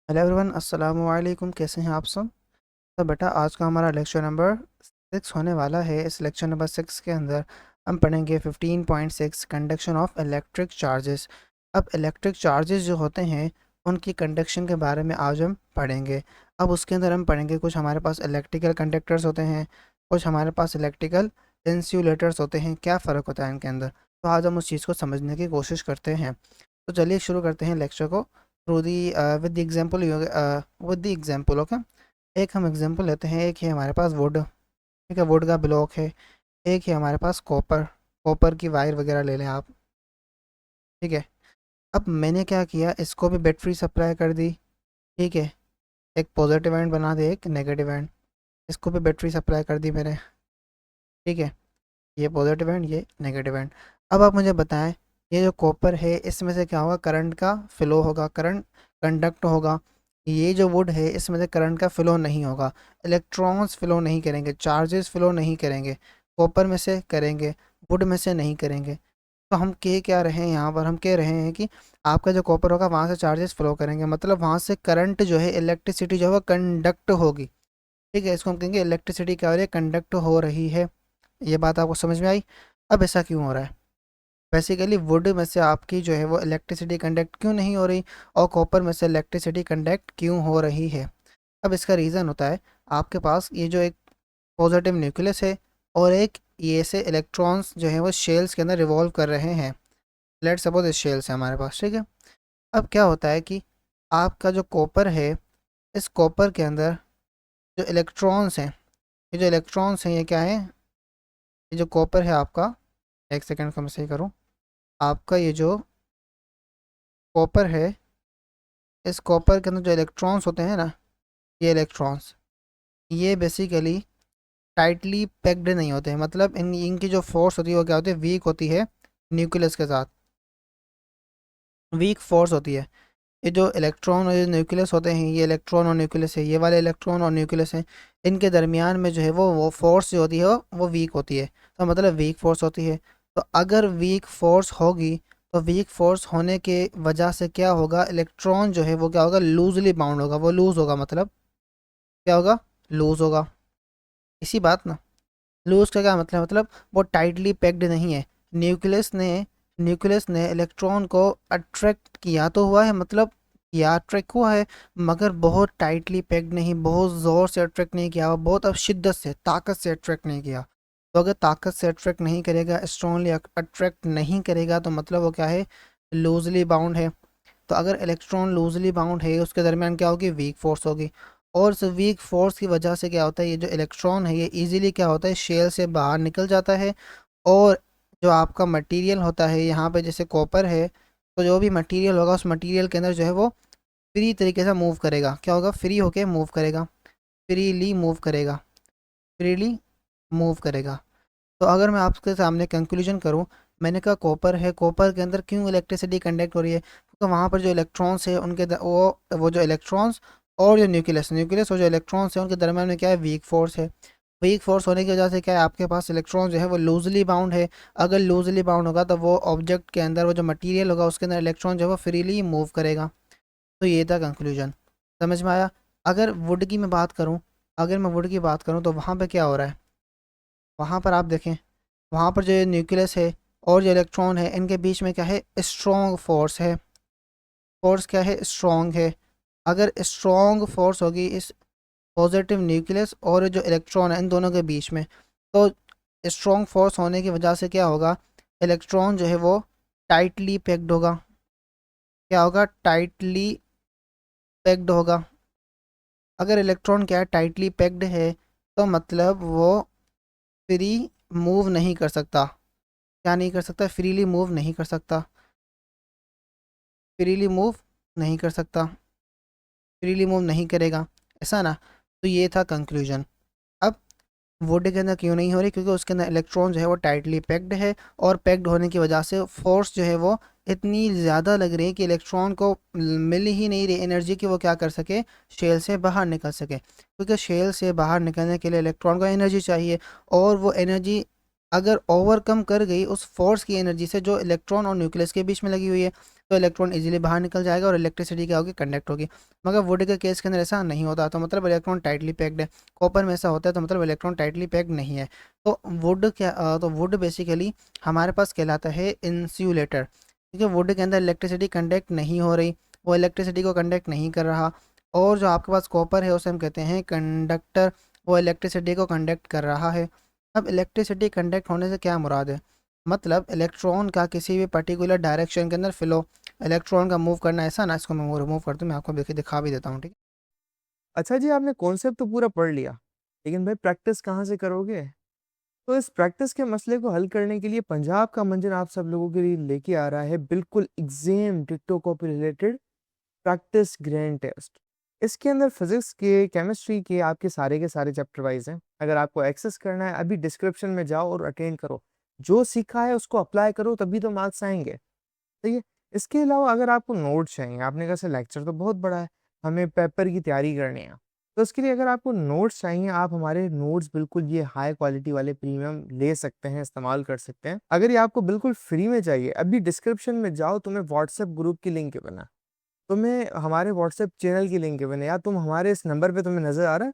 Hello everyone, अस्सलाम वालेकुम। कैसे हैं आप सब? तो बेटा, आज का हमारा लेक्चर नंबर 6 होने वाला है। इस लेक्चर नंबर 6 के अंदर हम पढ़ेंगे 15.6 कंडक्शन ऑफ इलेक्ट्रिक चार्जेस। अब इलेक्ट्रिक चार्जेस जो होते हैं उनकी कंडक्शन के बारे में आज हम पढ़ेंगे। अब उसके अंदर हम पढ़ेंगे, कुछ हमारे पास इलेक्ट्रिकल कंडक्टर्स होते हैं, कुछ हमारे पास इलेक्ट्रिकल इंसुलेटर्स होते हैं। क्या फ़र्क होता है इनके अंदर? तो आज हम उस चीज़ को समझने की कोशिश करते हैं। तो चलिए शुरू करते हैं लेक्चर को through the with the example. With the example, okay. एक हम एग्जांपल लेते हैं। एक है हमारे पास वुड, ठीक है, वुड का ब्लॉक है। एक है हमारे पास कॉपर, कॉपर की वायर वगैरह ले लें आप, ठीक है। अब मैंने क्या किया, इसको भी बैटरी सप्लाई कर दी, ठीक है। एक पॉजिटिव एंड बना दे, एक नेगेटिव एंड, इसको भी बैटरी सप्लाई कर दी मैंने, ठीक है। ये पॉजिटिव एंड, ये नेगेटिव एंड। अब आप मुझे बताएं, ये जो कॉपर है इसमें से क्या होगा? करंट का फ्लो होगा, करंट कंडक्ट होगा। ये जो वुड है इसमें से करंट का फ्लो नहीं होगा, इलेक्ट्रॉन्स फ्लो नहीं करेंगे, चार्जेस फ्लो नहीं करेंगे। कॉपर में से करेंगे, वुड में से नहीं करेंगे। तो हम कह क्या रहे हैं यहाँ पर? हम कह रहे हैं कि आपका जो कॉपर होगा वहाँ से चार्जेस फ्लो करेंगे, मतलब वहाँ से करंट जो है, इलेक्ट्रिसिटी जो है कंडक्ट होगी, ठीक है। इसको हम कहेंगे इलेक्ट्रिसिटी क्या हो रही है? कंडक्ट हो रही है। ये बात आपको समझ में आई? अब ऐसा क्यों हो रहा है? बेसिकली वुड में से आपकी जो है वो इलेक्ट्रिसिटी कंडक्ट क्यों नहीं हो रही, और कॉपर में से इलेक्ट्रिसिटी कंडक्ट क्यों हो रही है? अब इसका रीज़न होता है, आपके पास ये जो एक पॉजिटिव न्यूक्लियस है और एक ये से इलेक्ट्रॉन्स जो है वो शेल्स के अंदर रिवॉल्व कर रहे हैं। लेट्स सपोज इस शेल्स है हमारे पास, ठीक है। अब क्या होता है कि आपका जो कॉपर है, इस कॉपर के अंदर जो इलेक्ट्रॉन्स हैं, ये जो इलेक्ट्रॉन्स हैं ये क्या है? ये जो कॉपर है आपका, एक सेकेंड को मैं सही करूँ। आपका ये जो कॉपर है, इस कॉपर के अंदर जो इलेक्ट्रॉन्स होते हैं ना, ये इलेक्ट्रॉन्स, ये बेसिकली टाइटली पैक्ड नहीं होते हैं। मतलब इनकी जो फोर्स होती है वो क्या होती है? वीक होती है न्यूक्लियस के साथ, वीक फोर्स होती है। ये जो इलेक्ट्रॉन और ये न्यूक्लियस होते हैं, ये इलेक्ट्रॉन और न्यूक्लियस है, ये वाले इलेक्ट्रॉन और न्यूक्लियस हैं, इनके दरमियान में जो है वो फोर्स जो होती है वो वीक होती है। तो मतलब वीक फोर्स होती है। तो अगर वीक फोर्स होगी तो वीक फोर्स होने के वजह से क्या होगा? इलेक्ट्रॉन जो है वो क्या होगा? लूजली बाउंड होगा, वो लूज होगा। मतलब क्या होगा? लूज होगा। इसी बात ना, लूज का क्या मतलब? मतलब वो टाइटली पैक्ड नहीं है। न्यूक्लियस ने न्यूक्लियस ने इलेक्ट्रॉन को अट्रैक्ट किया तो हुआ है, मतलब किया, अट्रैक्ट हुआ है, मगर बहुत टाइटली पैक्ड नहीं, बहुत ज़ोर से अट्रैक्ट नहीं किया, बहुत अब शिद्दत से, ताकत से अट्रैक्ट नहीं किया। तो अगर ताकत से अट्रैक्ट नहीं करेगा, स्ट्रॉन्गली अट्रैक्ट नहीं करेगा, तो मतलब वो क्या है? लूजली बाउंड है। तो अगर इलेक्ट्रॉन लूजली बाउंड है, उसके दरमियान क्या होगी? वीक फोर्स होगी। और इस वीक फोर्स की वजह से क्या होता है? ये जो इलेक्ट्रॉन है ये इजीली क्या होता है? शेल से बाहर निकल जाता है। और जो आपका मटेरियल होता है यहाँ पे, जैसे कॉपर है, तो जो भी मटेरियल होगा उस मटेरियल के अंदर जो है वो फ्री तरीके से मूव करेगा। क्या होगा? फ्री होके मूव करेगा, फ्रीली मूव करेगा, फ्रीली मूव करेगा। तो अगर मैं आपके सामने कंक्लूजन करूँ, मैंने कहा कॉपर है, कॉपर के अंदर क्यों इलेक्ट्रिसिटी कंडक्ट हो रही है? क्योंकि वहाँ पर जो इलेक्ट्रॉन्स है उनके वो जो इलेक्ट्रॉन्स और जो न्यूक्लियस न्यूक्लियस और जो इलेक्ट्रॉन्स है उनके दरम्यान में क्या है? वीक फोर्स है। वीक फोर्स होने की वजह से क्या है? आपके पास इलेक्ट्रॉन जो है वो लूजली बाउंड है। अगर लूजली बाउंड होगा तो वो ऑब्जेक्ट के अंदर, वो जो मटीरियल होगा उसके अंदर इलेक्ट्रॉन जो है वो फ्रीली मूव करेगा। तो ये था कंक्लूजन। समझ में आया? अगर वुड की मैं बात करूँ, अगर मैं वुड की बात करूँ तो वहाँ पर क्या हो रहा है? वहाँ पर आप देखें, वहाँ पर जो ये न्यूक्लियस है और जो इलेक्ट्रॉन है इनके बीच में क्या है? स्ट्रॉन्ग फोर्स है। फोर्स क्या है? स्ट्रॉन्ग है। अगर स्ट्रॉन्ग फोर्स होगी इस पॉजिटिव न्यूक्लियस और जो इलेक्ट्रॉन है इन दोनों के बीच में, तो स्ट्रॉन्ग फोर्स होने की वजह से क्या होगा? इलेक्ट्रॉन जो है वो टाइटली पैक्ड होगा। क्या होगा? टाइटली पैक्ड होगा। अगर इलेक्ट्रॉन क्या है? टाइटली पैक्ड है, तो मतलब वो फ्री मूव नहीं कर सकता। क्या नहीं कर सकता? फ्रीली मूव नहीं कर सकता, फ्रीली मूव नहीं कर सकता, फ्रीली मूव नहीं करेगा, ऐसा ना। तो ये था कंक्लूजन। अब वुड के अंदर क्यों नहीं हो रही? क्योंकि उसके अंदर इलेक्ट्रॉन जो है वो टाइटली पैक्ड है, और पैक्ड होने की वजह से फोर्स जो है वो इतनी ज़्यादा लग रही है कि इलेक्ट्रॉन को मिल ही नहीं रही एनर्जी कि वो क्या कर सके? शेल से बाहर निकल सके। क्योंकि शेल से बाहर निकलने के लिए इलेक्ट्रॉन को एनर्जी चाहिए, और वो एनर्जी अगर ओवरकम कर गई उस फोर्स की एनर्जी से जो इलेक्ट्रॉन और न्यूक्लियस के बीच में लगी हुई है, तो इलेक्ट्रॉन इजीली बाहर निकल जाएगा और इलेक्ट्रिसिटी क्या होगी, कंडक्ट होगी। मगर वुड के केस के अंदर ऐसा नहीं होता, तो मतलब इलेक्ट्रॉन टाइटली पैक्ड है। कॉपर में ऐसा होता है, तो मतलब इलेक्ट्रॉन टाइटली पैक्ड नहीं है। तो वुड क्या तो वुड बेसिकली हमारे पास कहलाता है इंसुलेटर, क्योंकि वुड के अंदर इलेक्ट्रिसिटी कंडक्ट नहीं हो रही, वो इलेक्ट्रिसिटी को कंडक्ट नहीं कर रहा। और जो आपके पास कॉपर है उसे हम कहते हैं कंडक्टर, वो इलेक्ट्रिसिटी को कंडक्ट कर रहा है। अब इलेक्ट्रिसिटी कंडक्ट होने से क्या मुराद है, मतलब इलेक्ट्रॉन का किसी भी पर्टिकुलर डायरेक्शन के अंदर फ्लो, इलेक्ट्रॉन का मूव करना, ऐसा ना। इसको मैं रिमूव कर दूँ, मैं आपको देखिए दिखा भी देता हूँ, ठीक है। अच्छा जी, आपने कॉन्सेप्ट तो पूरा पढ़ लिया, लेकिन भाई प्रैक्टिस कहाँ से करोगे? तो इस प्रैक्टिस के मसले को हल करने के लिए पंजाब का मंजर आप सब लोगों के लिए लेके आ रहा है बिल्कुल एग्जाम डिक्टो copy related practice grand test. इसके अंदर फिजिक्स के, केमिस्ट्री के आपके सारे के सारे चैप्टर वाइज हैं। अगर आपको एक्सेस करना है, अभी डिस्क्रिप्शन में जाओ और अटेंड करो, जो सीखा है उसको अप्लाई करो, तभी तो मार्क्स आएंगे। ठीक है। इसके अलावा अगर आपको नोट्स चाहिए, आपने कहा लेक्चर तो बहुत बड़ा है, हमें पेपर की तैयारी करनी है, तो उसके लिए अगर आपको नोट्स चाहिए, आप हमारे नोट्स बिल्कुल ये हाई क्वालिटी वाले प्रीमियम ले सकते हैं, इस्तेमाल कर सकते हैं। अगर ये आपको बिल्कुल फ्री में चाहिए, अभी डिस्क्रिप्शन में जाओ, तुम्हें व्हाट्सएप ग्रुप की लिंक बना, तुम्हें हमारे व्हाट्सएप चैनल की लिंक बने, या तुम हमारे इस नंबर पे तुम्हें नजर आ रहा है,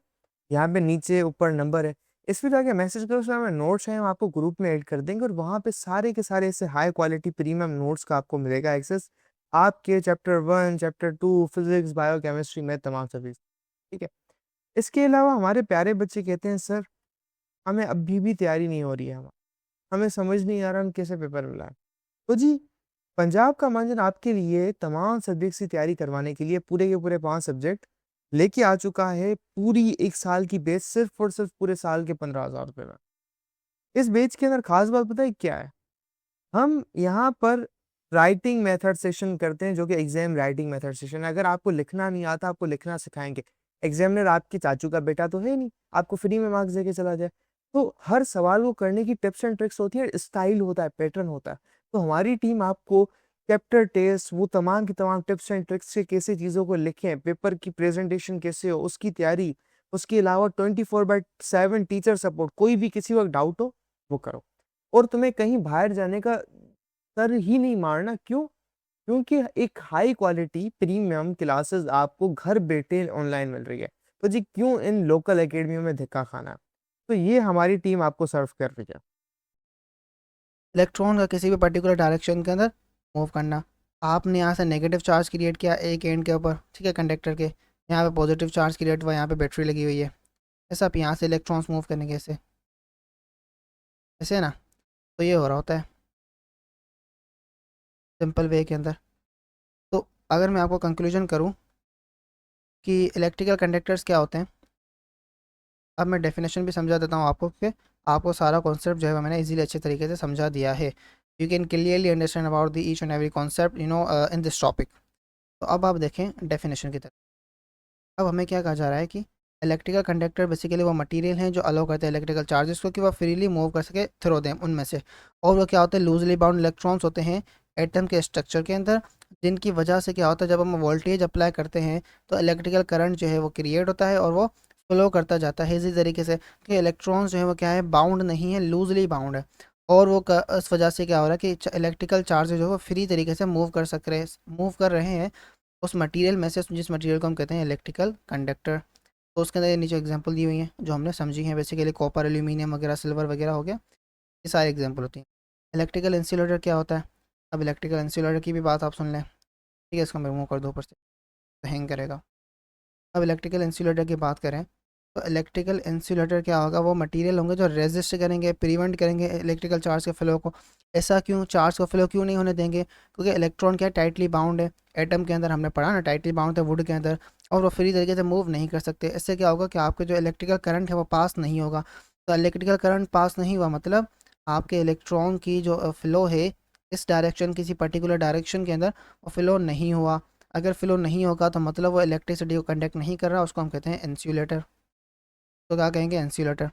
यहाँ पे नीचे ऊपर नंबर है, इस पे जाके मैसेज करो, उसमें हमें नोट्स हैं, हम आपको ग्रुप में ऐड कर देंगे, और वहाँ पे सारे के सारे ऐसे हाई क्वालिटी प्रीमियम नोट्स का आपको मिलेगा एक्सेस, आपके chapter 1, chapter 2, physics, bio chemistry में तमाम सभी। ठीक है। इसके अलावा हमारे प्यारे बच्चे कहते हैं सर, हमें अभी भी तैयारी नहीं हो रही है, हमें समझ नहीं आ रहा हम कैसे पेपर मिला है। तो जी, पंजाब का मंजन आपके लिए तमाम सब्जेक्ट्स की तैयारी करवाने के लिए पूरे के पूरे 5 सब्जेक्ट लेके आ चुका है, पूरी 1 साल की बेच, सिर्फ और सिर्फ पूरे साल के 15,000 रुपए में। इस बेच के अंदर खास बात पता है क्या है? हम यहाँ पर राइटिंग मेथड सेशन करते हैं, जो कि एग्जाम राइटिंग मेथड सेशन है। अगर आपको लिखना नहीं आता, आपको लिखना सिखाएंगे। एग्जामिनर आपके चाचू का बेटा तो है नहीं, आपको फ्री में मार्क्स देके चला जाए। तो हर सवाल को करने की टिप्स एंड ट्रिक्स होती है, स्टाइल होता है, पैटर्न होता है। तो हमारी टीम आपको चैप्टर टेस्ट, वो तमाम की तमाम टिप्स एंड ट्रिक्स से कैसे चीज़ों को लिखें, पेपर की प्रेजेंटेशन कैसे हो, उसकी तैयारी, उसके अलावा 24/7 टीचर सपोर्ट, कोई भी किसी वक्त डाउट हो वो करो। और तुम्हें कहीं बाहर जाने का सर ही नहीं मारना। क्यों? क्योंकि एक हाई क्वालिटी प्रीमियम क्लासेस आपको घर बैठे ऑनलाइन मिल रही है। तो जी, क्यों इन लोकल एकेडमियों में धक्का खाना? तो ये हमारी टीम आपको सर्व कर रही है। इलेक्ट्रॉन का किसी भी पर्टिकुलर डायरेक्शन के अंदर मूव करना, आपने यहाँ से नेगेटिव चार्ज क्रिएट किया एक एंड के ऊपर, ठीक है, कंडक्टर के, यहाँ पे पॉजिटिव चार्ज क्रिएट हुआ, यहाँ पे बैटरी लगी हुई है, ऐसा आप यहाँ से इलेक्ट्रॉन्स मूव करेंगे ऐसे, ऐसे ना। तो ये हो रहा होता है सिंपल वे के अंदर। तो अगर मैं आपको कंक्लूजन करूँ कि इलेक्ट्रिकल कंडक्टर्स क्या होते हैं, अब मैं डेफिनेशन भी समझा देता हूँ आपको, कि आपको सारा कॉन्सेप्ट जो है वो मैंने इजीली अच्छे तरीके से समझा दिया है। You can clearly understand about the each and every concept in this topic. तो अब आप देखें डेफिनेशन की तरफ। अब हमें क्या कहा जा रहा है कि इलेक्ट्रिकल कंडक्टर बेसिकली वो मटेरियल हैं जो अलाउ करते हैं इलेक्ट्रिकल चार्जेस को कि वह फ्रीली मूव कर सके थ्रू देम, उनमें से। और वो क्या होते हैं, लूजली बाउंड इलेक्ट्रॉन्स होते हैं एटम के स्ट्रक्चर के अंदर, जिनकी वजह से क्या होता है, जब हम वोल्टेज अप्लाई करते हैं तो इलेक्ट्रिकल करंट जो है वो क्रिएट होता है और वो फ्लो करता जाता है इसी तरीके से, कि इलेक्ट्रॉन्स जो है वो क्या है, बाउंड नहीं है, लूजली बाउंड है। और वो इस वजह से क्या हो रहा है कि इलेक्ट्रिकल चार्ज जो है वो फ्री तरीके से मूव कर रहे हैं उस मटेरियल में से, जिस मटेरियल को हम कहते हैं इलेक्ट्रिकल कंडक्टर। तो उसके अंदर ये नीचे एग्जांपल दी हुई हैं जो हमने समझी हैं, बेसिकली कॉपर, एल्यूमिनियम वगैरह, सिल्वर वगैरह हो गया, ये सारे एग्जांपल होती हैं। इलेक्ट्रिकल इंसुलेटर क्या होता है, अब इलेक्ट्रिकल इंसुलेटर की भी बात आप सुन लें, ठीक है। इसको मैं रिमूव कर दो ऊपर से, तो हैंग करेगा। अब इलेक्ट्रिकल इंसुलेटर की बात करें तो इलेक्ट्रिकल इंसुलेटर क्या होगा, वो मटेरियल होंगे जो रेजिस्ट करेंगे, प्रिवेंट करेंगे इलेक्ट्रिकल चार्ज के फ्लो को। ऐसा क्यों, चार्ज को फ्लो क्यों नहीं होने देंगे, क्योंकि इलेक्ट्रॉन क्या टाइटली बाउंड है, एटम के अंदर हमने पढ़ा ना, टाइटली बाउंड है वुड के अंदर, और वो फ्री तरीके से मूव नहीं कर सकते। इससे क्या होगा कि आपके जो इलेक्ट्रिकल करंट है वो पास नहीं होगा। तो इलेक्ट्रिकल करंट पास नहीं हुआ मतलब आपके इलेक्ट्रॉन की जो फ़्लो है इस डायरेक्शन, किसी पर्टिकुलर डायरेक्शन के अंदर वो फ़्लो नहीं हुआ। अगर फ़्लो नहीं होगा तो मतलब वो इलेक्ट्रिसिटी को कंडक्ट नहीं कर रहा, उसको हम कहते हैं इंसुलेटर। तो क्या कहेंगे, इंसुलेटर।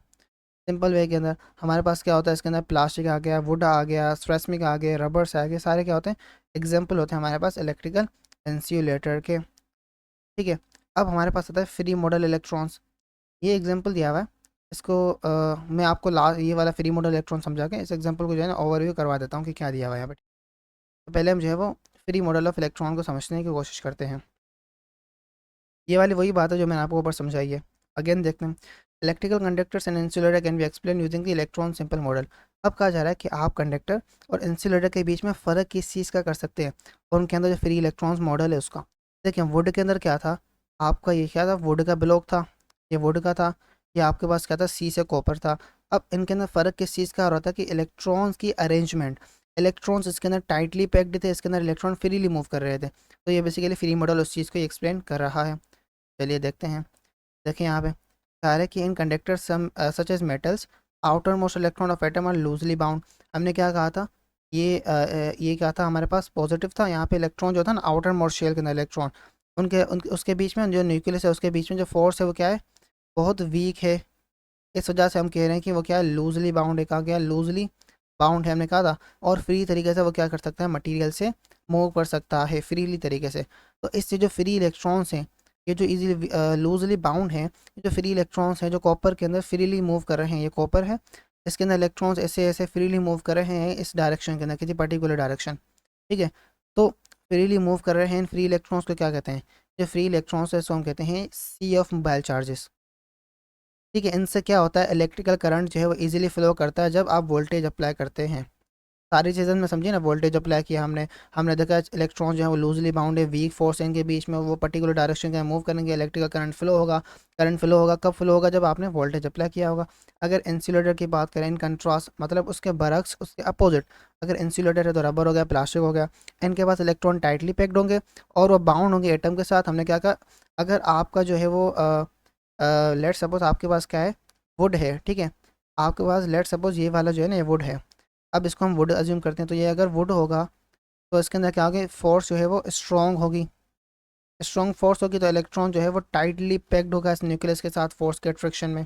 सिंपल वे के अंदर हमारे पास क्या होता है, इसके अंदर प्लास्टिक आ गया, वुड आ गया, स्ट्रेसमिक आ गए, रबर्स आ गए, सारे क्या होते हैं, एग्जाम्पल होते हैं हमारे पास इलेक्ट्रिकल इंसुलेटर के। ठीक है। अब हमारे पास आता है फ्री मॉडल इलेक्ट्रॉन्स, ये एग्जाम्पल दिया हुआ है। इसको मैं आपको ये वाला फ्री मॉडल इलेक्ट्रॉन समझा के इस एग्जाम्पल को जो है ना ओवरव्यू करवा देता हूँ कि क्या दिया हुआ है यहाँ पे। तो पहले हम जो है वो फ्री मॉडल ऑफ इलेक्ट्रॉन को समझने की कोशिश करते हैं। ये वाली वही बात है जो मैंने आपको ऊपर समझाई है। अगेन देखते हैं, electrical conductors and insulator can be explain using the electron simple model. अब कहा जा रहा है कि आप कंडक्टर और इंसुलेटर के बीच में फ़र्क किस चीज़ का कर सकते हैं, और उनके अंदर जो फ्री इलेक्ट्रॉन्स मॉडल है उसका। देखिए वुड के अंदर क्या था, आपका ये क्या था, वुड का ब्लॉक था, ये वुड का था, ये आपके पास क्या था, सी से कॉपर था। अब इनके अंदर फ़र्क किस चीज़ का हो रहा था कि इलेक्ट्रॉन्स की अरेंजमेंट, इलेक्ट्रॉन्स इसके अंदर टाइटली पैक्ड थे, इसके अंदर इलेक्ट्रॉन फ्रीली मूव कर रहे थे। तो ये बेसिकली फ्री मॉडल उस चीज़ को एक्सप्लेन कर रहा है। चलिए देखते हैं। देखिए यहाँ पे कहा है कि in conductor some such as metals outer most electron of atom are loosely bound. हमने क्या कहा था, ये क्या था, हमारे पास पॉजिटिव था, यहाँ पे इलेक्ट्रॉन जो था ना आउटर मोस्ट शेल के अंदर इलेक्ट्रॉन, उनके उसके बीच में जो न्यूक्लियस है उसके बीच में जो फोर्स है वो क्या है, बहुत वीक है। इस वजह से हम कह रहे हैं कि वो क्या है, लूजली बाउंड है। कहा गया लूजली बाउंड है, हमने कहा था। और फ्री तरीके से वो क्या कर सकता है, मटेरियल से मूव कर सकता है फ्रीली तरीके से। तो इससे जो फ्री इलेक्ट्रॉन्स हैं, ये जो इजीली लूजली बाउंड हैं, ये जो फ्री इलेक्ट्रॉन्स हैं जो कॉपर के अंदर फ्रीली मूव कर रहे हैं, ये कॉपर है, इसके अंदर इलेक्ट्रॉन्स ऐसे ऐसे फ्रीली मूव कर रहे हैं इस डायरेक्शन के अंदर, किसी पर्टिकुलर डायरेक्शन, ठीक है। तो फ्रीली मूव कर रहे हैं इन फ्री इलेक्ट्रॉन्स को क्या कहते हैं, जो फ्री इलेक्ट्रॉन्स है इसको हम कहते हैं सी ऑफ मोबाइल चार्जेस, ठीक है। इनसे क्या होता है, इलेक्ट्रिकल करंट जो है वो इजीली फ्लो करता है जब आप वोल्टेज अप्लाई करते हैं। सारी चीज़ें में समझिए ना, वोल्टेज अप्लाई किया हमने, हमने देखा इलेक्ट्रॉन जो है वो लूजली बाउंड है, वीक फोर्स है इनके बीच में, वो पर्टिकुलर डायरेक्शन के मूव करेंगे, इलेक्ट्रिकल करंट फ्लो होगा। करंट फ्लो होगा कब फ्लो होगा, जब आपने वोल्टेज अप्लाई किया होगा। अगर इंसुलेटर की बात करें, इन कंट्रास्ट मतलब उसके बरक्स, उसके अपोजिट, अगर इंसुलेटर है तो रबर हो गया, प्लास्टिक हो गया, इनके पास इलेक्ट्रॉन टाइटली पैक्ड होंगे और वो बाउंड होंगे एटम के साथ। हमने क्या कहा, अगर आपका जो है वो लेट सपोज आपके पास क्या है, वुड है, ठीक है। आपके पास लेट सपोज ये वाला जो है ना, ये वुड है। अब इसको हम वुड अज्यूम करते हैं, तो ये अगर वुड होगा तो इसके अंदर क्या होगी, फोर्स जो है वो स्ट्रॉन्ग होगी। स्ट्रॉन्ग फोर्स होगी तो इलेक्ट्रॉन जो है वो टाइटली पैक्ड होगा इस न्यूक्लियस के साथ फोर्स के अट्रैक्शन में,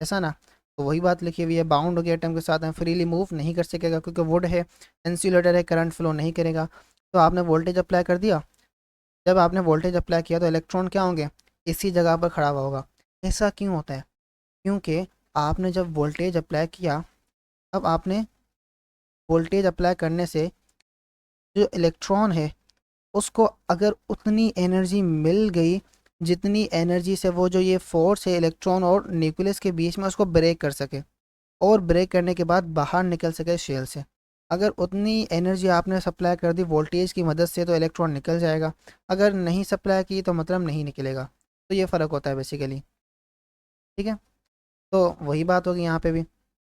ऐसा ना। तो वही बात लिखी हुई है, बाउंड हो गया एटम के साथ, फ्रीली मूव नहीं कर सकेगा क्योंकि वुड है, इंसुलेटर है, करंट फ्लो नहीं करेगा। तो आपने वोल्टेज अप्लाई कर दिया, जब आपने वोल्टेज अप्लाई किया तो इलेक्ट्रॉन क्या होंगे, इसी जगह पर खड़ा हुआ होगा। ऐसा क्यों होता है, क्योंकि आपने जब वोल्टेज अप्लाई किया, अब आपने वोल्टेज अप्लाई करने से जो इलेक्ट्रॉन है उसको अगर उतनी एनर्जी मिल गई जितनी एनर्जी से वो जो ये फोर्स है इलेक्ट्रॉन और न्यूक्लियस के बीच में उसको ब्रेक कर सके, और ब्रेक करने के बाद बाहर निकल सके शेल से, अगर उतनी एनर्जी आपने सप्लाई कर दी वोल्टेज की मदद से तो इलेक्ट्रॉन निकल जाएगा। अगर नहीं सप्लाई की तो मतलब नहीं निकलेगा। तो ये फ़र्क होता है बेसिकली, ठीक है। तो वही बात होगी यहाँ पे भी,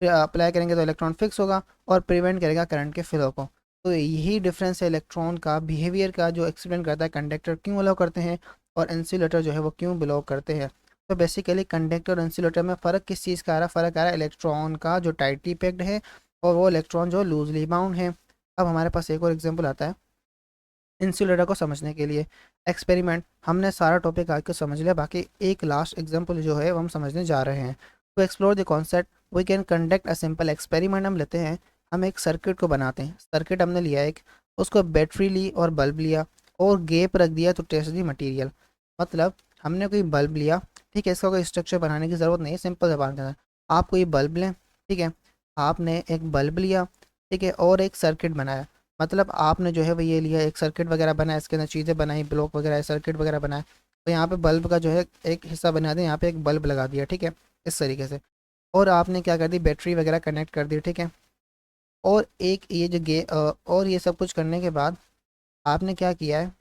फिर अप्लाई करेंगे तो इलेक्ट्रॉन फिक्स होगा और प्रिवेंट करेगा करंट के फ्लो को। तो यही डिफरेंस है इलेक्ट्रॉन का बिहेवियर का, जो एक्सप्लेन करता है कंडक्टर क्यों अलाउ करते हैं और इंसुलेटर जो है वो क्यों बिलो करते हैं। तो बेसिकली कंडक्टर और इंसुलेटर में फ़र्क किस चीज़ का आ रहा है, फ़र्क आ रहा है इलेक्ट्रॉन का जो टाइटली पैक्ड है और वो इलेक्ट्रॉन जो लूजली बाउंड है। अब हमारे पास एक और एग्जाम्पल आता है इंसुलेटर को समझने के लिए। एक्सपेरिमेंट, हमने सारा टॉपिक आज को समझ लिया, बाकी एक लास्ट एग्जाम्पल जो है वो हम समझने जा रहे हैं। To explore the concept we can conduct a simple experiment. हम लेते हैं, हम एक सर्किट को बनाते हैं। सर्किट हमने लिया एक, उसको बैटरी ली और बल्ब लिया और गैप रख दिया टू टेस्ट दी मटीरियल। मतलब हमने कोई बल्ब लिया, ठीक है, इसका कोई स्ट्रक्चर बनाने की ज़रूरत नहीं है, सिंपल जबान के अंदर आप कोई बल्ब लें, ठीक है। आपने एक बल्ब लिया, ठीक है, और एक सर्किट बनाया। मतलब आपने जो है वो ये लिया, एक सर्किट वगैरह बनाया, इसके अंदर चीज़ें बनाई, ब्लॉक वगैरह सर्किट वगैरह बनाए। तो यहाँ पे बल्ब का जो है एक हिस्सा बना दिया, यहाँ पे एक बल्ब लगा दिया, ठीक है, इस तरीके से। और आपने क्या कर दी, बैटरी वगैरह कनेक्ट कर दी, ठीक है। और एक ये जो और ये सब कुछ करने के बाद आपने क्या किया है,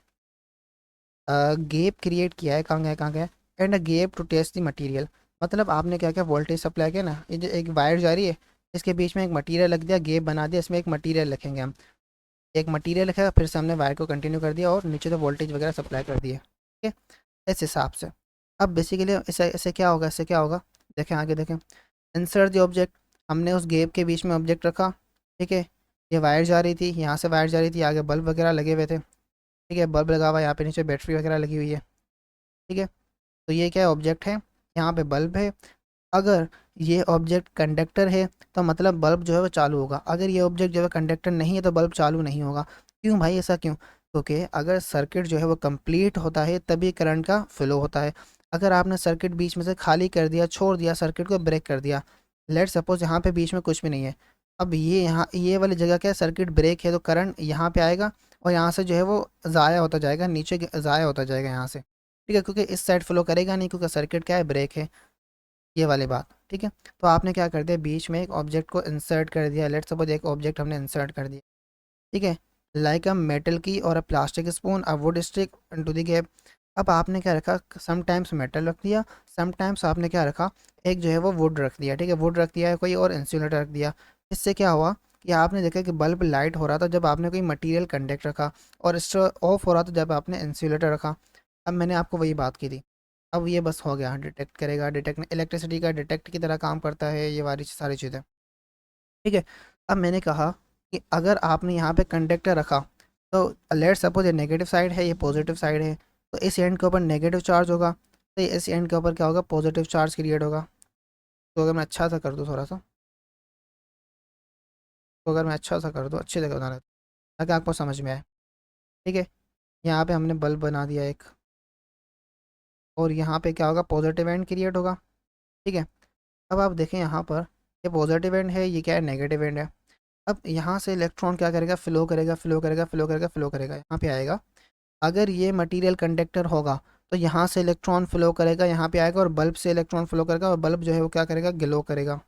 गेप क्रिएट किया है, कहाँ गया, and a gap to test the material. मतलब आपने क्या किया, वोल्टेज सप्लाई किया ना, ये जो एक वायर जा रही है इसके बीच में एक मटेरियल रख दिया, गेप बना दिया, इसमें एक मटेरियल रखेंगे हम, एक मटेरियल रखेगा, फिर से हमने वायर को कंटिन्यू कर दिया और नीचे तो वोल्टेज वगैरह सप्लाई कर दिया, ठीक है, इस हिसाब से। अब बेसिकली इससे इससे क्या होगा, इससे क्या होगा, देखें आगे देखें। इंसर्ट द ऑब्जेक्ट, हमने उस गेप के बीच में ऑब्जेक्ट रखा, ठीक है। ये वायर जा रही थी, यहाँ से वायर जा रही थी, आगे बल्ब वगैरह लगे हुए थे, ठीक है, बल्ब लगा हुआ है, यहाँ पे नीचे बैटरी वगैरह लगी हुई है, ठीक है। तो ये क्या है, ऑब्जेक्ट है, यहाँ पे बल्ब है। अगर ये ऑब्जेक्ट कंडक्टर है तो मतलब बल्ब जो है वो चालू होगा, अगर ये ऑब्जेक्ट जो है कंडक्टर नहीं है तो बल्ब चालू नहीं होगा। क्यों भाई, ऐसा क्यों, क्योंकि अगर सर्किट जो है वो कंप्लीट होता है तभी करंट का फ्लो होता है। अगर आपने सर्किट बीच में से खाली कर दिया, छोड़ दिया, सर्किट को ब्रेक कर दिया, लेट सपोज यहाँ पे बीच में कुछ भी नहीं है, अब ये यहाँ ये वाली जगह क्या है, सर्किट ब्रेक है तो करंट यहाँ पे आएगा और यहाँ से जो है वो ज़ाया होता जाएगा, नीचे ज़ाया होता जाएगा यहाँ से, ठीक है, क्योंकि इस साइड फ्लो करेगा नहीं, क्योंकि सर्किट क्या है, ब्रेक है, ये वाली बात, ठीक है। तो आपने क्या कर दिया, बीच में एक ऑब्जेक्ट को इंसर्ट कर दिया, लेट्स सपोज एक ऑब्जेक्ट हमने इंसर्ट कर दिया, ठीक है, लाइक अ मेटल की और अ plastic spoon a would stick into the gap. अब आपने क्या रखा, समटाइम्स मेटल रख दिया, समटाइम्स आपने क्या रखा, एक जो है वो वुड रख दिया, ठीक है, वुड रख दिया है कोई, और इंसुलेटर रख दिया। इससे क्या हुआ कि आपने देखा कि बल्ब लाइट हो रहा था जब आपने कोई मटेरियल कंडक्ट रखा, और ऑफ हो रहा था जब आपने इंसुलेटर रखा। अब मैंने आपको वही बात की थी, अब ये बस हो गया, डिटेक्ट करेगा, डिटेक्ट इलेक्ट्रिसिटी का डिटेक्ट की तरह काम करता है ये वाली सारी चीज़ें, ठीक है। अब मैंने कहा कि अगर आपने यहाँ पे कंडक्टर रखा, तो लेट सपोज ये नेगेटिव साइड है, ये पॉजिटिव साइड है, तो इस एंड के ऊपर नेगेटिव चार्ज होगा, तो इस एंड के ऊपर क्या होगा, पॉजिटिव चार्ज क्रिएट होगा। तो अगर मैं अच्छा सा कर दूँ थोड़ा सा, तो अगर मैं अच्छा सा कर दूँ, अच्छी जगह बना ताकि आपको समझ में आए, ठीक है। यहाँ पे हमने बल्ब बना दिया एक, और यहाँ पे क्या होगा, पॉजिटिव एंड क्रिएट होगा, ठीक है। अब आप देखें यहाँ पर, ये पॉजिटिव एंड है, ये क्या है, नेगेटिव एंड है। अब यहाँ से इलेक्ट्रॉन क्या करेगा, फ्लो करेगा, फ्लो करेगा, फ्लो करेगा, फ्लो करेगा, यहाँ पे आएगा। अगर ये मटेरियल कंडक्टर होगा तो यहाँ से इलेक्ट्रॉन फ्लो करेगा, यहाँ पे आएगा, और बल्ब से इलेक्ट्रॉन फ्लो करेगा, और बल्ब जो है वो क्या करेगा, ग्लो करेगा,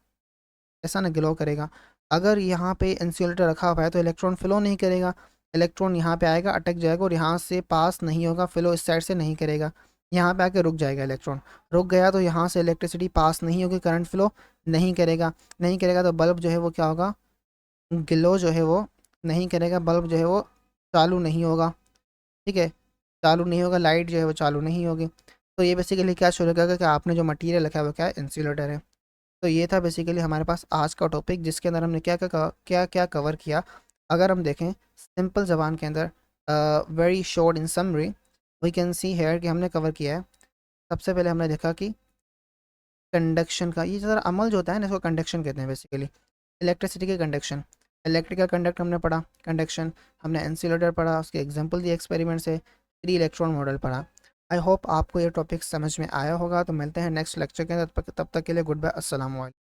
ऐसा ना, ग्लो करेगा। अगर यहाँ पे इंसुलेटर रखा हुआ है तो इलेक्ट्रॉन फ्लो नहीं करेगा, इलेक्ट्रॉन यहाँ पे आएगा, अटक जाएगा, और यहाँ से पास नहीं होगा, फ्लो इस साइड से नहीं करेगा, यहाँ पे आके रुक जाएगा इलेक्ट्रॉन। रुक गया तो यहाँ से इलेक्ट्रिसिटी पास नहीं होगी, करंट फ्लो नहीं करेगा, नहीं करेगा तो बल्ब जो है वो क्या होगा, ग्लो जो है वो नहीं करेगा, बल्ब जो है वो चालू नहीं होगा, ठीक है, चालू नहीं होगा, लाइट जो है वो चालू नहीं होगी। तो ये बेसिकली क्या शुरू करेगा कि आपने जो मटेरियल रखा है वो क्या है, इंसुलेटर है। तो ये था बेसिकली हमारे पास आज का टॉपिक, जिसके अंदर हमने क्या क्या कवर किया। अगर हम देखें सिंपल ज़बान के अंदर, very short in summary, we can see here कि हमने कवर किया है। सबसे पहले हमने देखा कि कंडक्शन का ये ज़रा अमल जो होता है ना, इसको कंडक्शन कहते हैं बेसिकली, इलेक्ट्रिसिटी के कंडक्शन, इलेक्ट्रिकल कंडक्ट हमने पढ़ा, कंडक्शन हमने इंसुलेटर पढ़ा, उसके एग्जांपल दिए एक्सपेरिमेंट से, 3 इलेक्ट्रॉन मॉडल पढ़ा। आई होप आपको ये टॉपिक समझ में आया होगा। तो मिलते हैं नेक्स्ट लेक्चर के अंदर, तब तक के लिए गुड बाय, अस्सलाम वालेकुम।